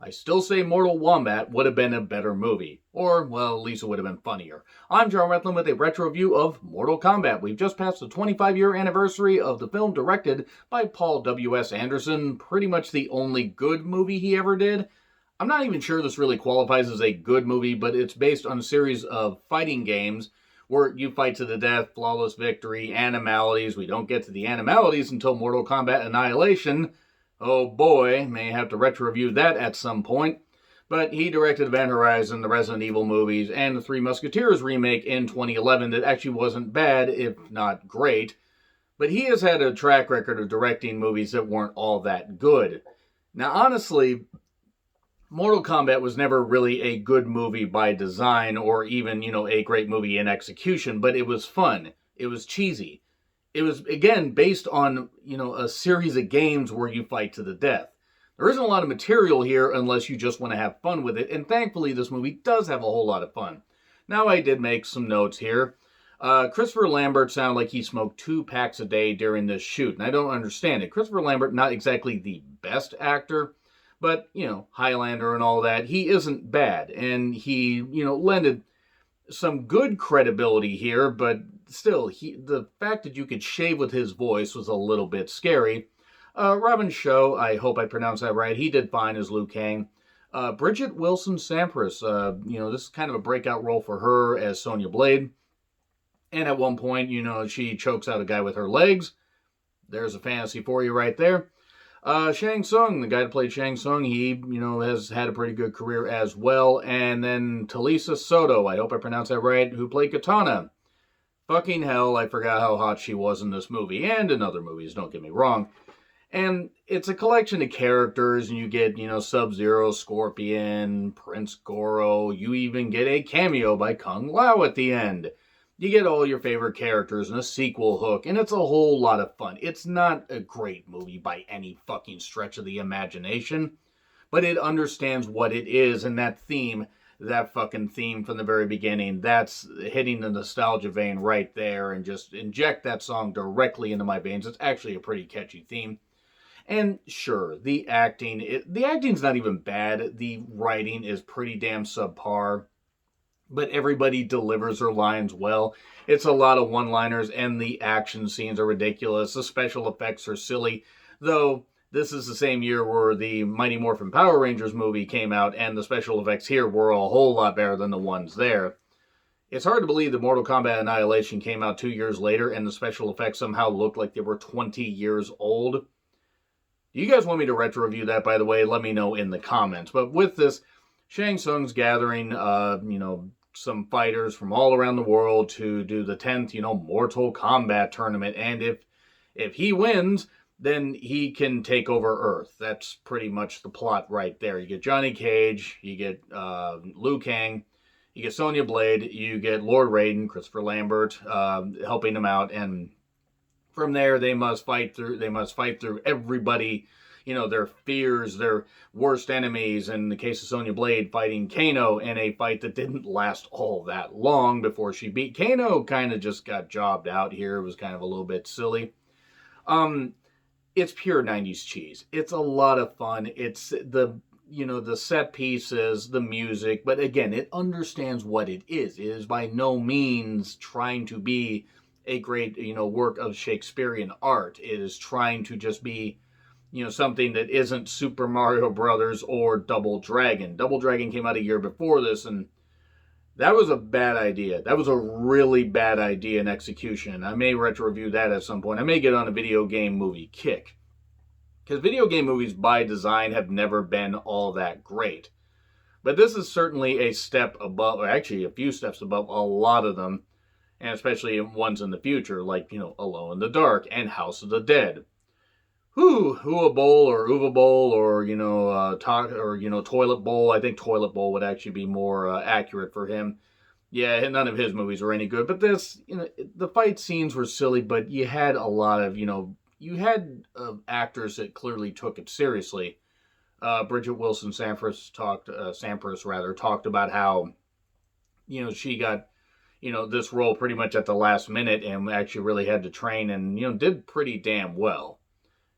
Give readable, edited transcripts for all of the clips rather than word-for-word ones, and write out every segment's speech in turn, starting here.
I still say Mortal Kombat would have been a better movie. Or, well, at least it would have been funnier. I'm John Retlin with a retro review of Mortal Kombat. We've just passed the 25-year anniversary of the film directed by Paul W.S. Anderson, pretty much the only good movie he ever did. I'm not even sure this really qualifies as a good movie, but it's based on a series of fighting games where you fight to the death, flawless victory, animalities. We don't get to the animalities until Mortal Kombat Annihilation. Oh boy, may have to retro review that at some point. But he directed Event Horizon, the Resident Evil movies, and the Three Musketeers remake in 2011 that actually wasn't bad, if not great. But he has had a track record of directing movies that weren't all that good. Now, honestly, Mortal Kombat was never really a good movie by design or even, a great movie in execution, but it was fun. It was cheesy. It was, again, based on, a series of games where you fight to the death. There isn't a lot of material here unless you just want to have fun with it, and thankfully this movie does have a whole lot of fun. Now, I did make some notes here. Christopher Lambert sounded like he smoked 2 packs a day during this shoot, and I don't understand it. Christopher Lambert, not exactly the best actor, but, Highlander and all that, he isn't bad. And he, lended some good credibility here, but still, the fact that you could shave with his voice was a little bit scary. Robin Shaw, I hope I pronounced that right, he did fine as Liu Kang. Bridget Wilson Sampras, this is kind of a breakout role for her as Sonya Blade. And at one point, she chokes out a guy with her legs. There's a fantasy for you right there. Shang Tsung, the guy that played Shang Tsung, he, has had a pretty good career as well. And then Talisa Soto, I hope I pronounced that right, who played Katana. Fucking hell, I forgot how hot she was in this movie, and in other movies, don't get me wrong. And it's a collection of characters, and you get, Sub-Zero, Scorpion, Prince Goro, you even get a cameo by Kung Lao at the end. You get all your favorite characters and a sequel hook, and it's a whole lot of fun. It's not a great movie by any fucking stretch of the imagination, but it understands what it is, and that theme, that fucking theme from the very beginning, that's hitting the nostalgia vein right there, and just inject that song directly into my veins. It's actually a pretty catchy theme. And sure, the acting's not even bad. The writing is pretty damn subpar, but everybody delivers their lines well. It's a lot of one-liners, and the action scenes are ridiculous. The special effects are silly, though this is the same year where the Mighty Morphin Power Rangers movie came out, and the special effects here were a whole lot better than the ones there. It's hard to believe that Mortal Kombat Annihilation came out 2 years later, and the special effects somehow looked like they were 20 years old. Do you guys want me to retro review that, by the way? Let me know in the comments. But with this, Shang Tsung's gathering, some fighters from all around the world to do the 10th, Mortal Kombat tournament. And if he wins, then he can take over Earth. That's pretty much the plot right there. You get Johnny Cage, you get Liu Kang, you get Sonya Blade, you get Lord Raiden, Christopher Lambert, helping him out, and from there they must fight through everybody, their fears, their worst enemies. In the case of Sonya Blade, fighting Kano in a fight that didn't last all that long before she beat Kano. Kind of just got jobbed out here. It was kind of a little bit silly. It's pure 90s cheese. It's a lot of fun. It's the set pieces, the music, but again, it understands what it is. It is by no means trying to be a great, work of Shakespearean art. It is trying to just be, something that isn't Super Mario Brothers or Double Dragon. Double Dragon came out a year before this, and that was a bad idea. That was a really bad idea in execution. I may retro review that at some point. I may get on a video game movie kick, because video game movies by design have never been all that great. But this is certainly a step above, or actually a few steps above a lot of them, and especially ones in the future, like, Alone in the Dark and House of the Dead. Hua Bowl or Uva Bowl or, Toilet Bowl. I think Toilet Bowl would actually be more accurate for him. Yeah, none of his movies were any good, but this, the fight scenes were silly, but you had a lot of, you had actors that clearly took it seriously. Bridget Wilson Sampras talked about how, she got, this role pretty much at the last minute and actually really had to train and, did pretty damn well.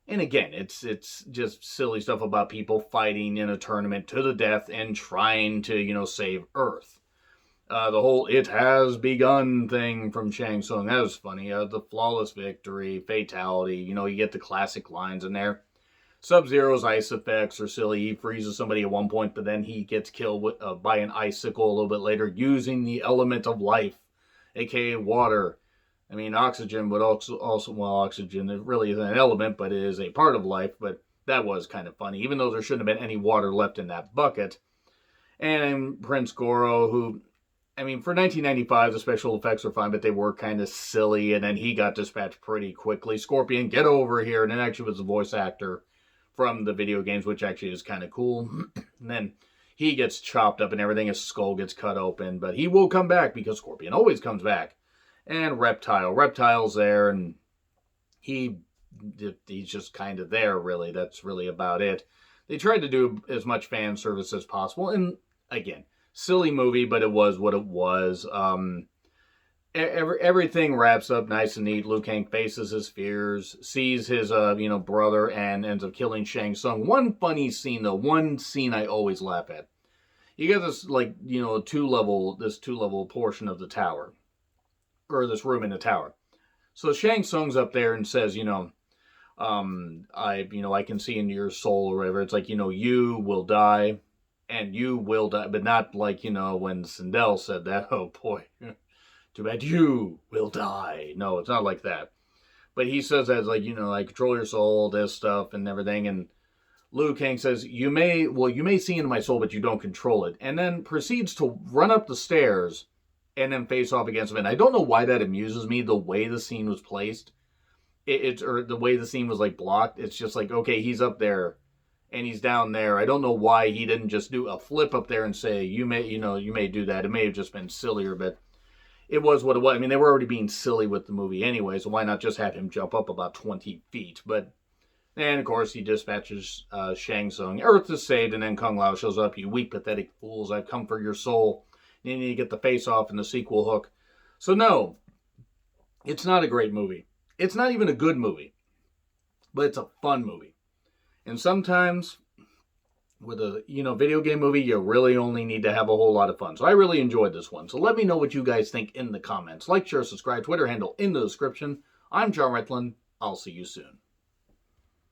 And again, it's just silly stuff about people fighting in a tournament to the death and trying to, save Earth. The whole "it has begun" thing from Shang Tsung, that was funny. The flawless victory, fatality, you get the classic lines in there. Sub-Zero's ice effects are silly. He freezes somebody at one point, but then he gets killed by an icicle a little bit later using the element of life, aka water. I mean, oxygen would also well, oxygen it really isn't an element, but it is a part of life. But that was kind of funny, even though there shouldn't have been any water left in that bucket. And Prince Goro, who, I mean, for 1995, the special effects were fine, but they were kind of silly. And then he got dispatched pretty quickly. Scorpion, get over here. And it actually was the voice actor from the video games, which actually is kind of cool. And then he gets chopped up and everything. His skull gets cut open. But he will come back because Scorpion always comes back. And Reptile's there, and he's just kind of there, really. That's really about it. They tried to do as much fan service as possible. And again, silly movie, but it was what it was. Everything wraps up nice and neat. Liu Kang faces his fears, sees his brother, and ends up killing Shang Tsung. One funny scene though, one scene I always laugh at. You get this two-level portion of the tower, or this room in the tower. So Shang Tsung's up there and says, I can see into your soul or whatever. It's like, you will die, and you will die, but not like, when Sindel said that. Oh boy. Too bad you will die. No, it's not like that. But he says that, like, I control your soul, this stuff and everything. And Liu Kang says, you may see into my soul, but you don't control it. And then proceeds to run up the stairs and then face off against him. And I don't know why that amuses me, the way the scene was placed. Or the way the scene was, like, blocked. It's just like, okay, he's up there and he's down there. I don't know why he didn't just do a flip up there and say, you may do that. It may have just been sillier, but it was what it was. I mean, they were already being silly with the movie anyway, so why not just have him jump up about 20 feet? And of course, he dispatches Shang Tsung. Earth is saved, and then Kung Lao shows up. You weak, pathetic fools, I've come for your soul. And then you get the face-off and the sequel hook. So no, it's not a great movie. It's not even a good movie. But it's a fun movie. And sometimes with a video game movie, you really only need to have a whole lot of fun. So I really enjoyed this one. So let me know what you guys think in the comments. Like, share, subscribe, Twitter handle in the description. I'm John Retlin. I'll see you soon.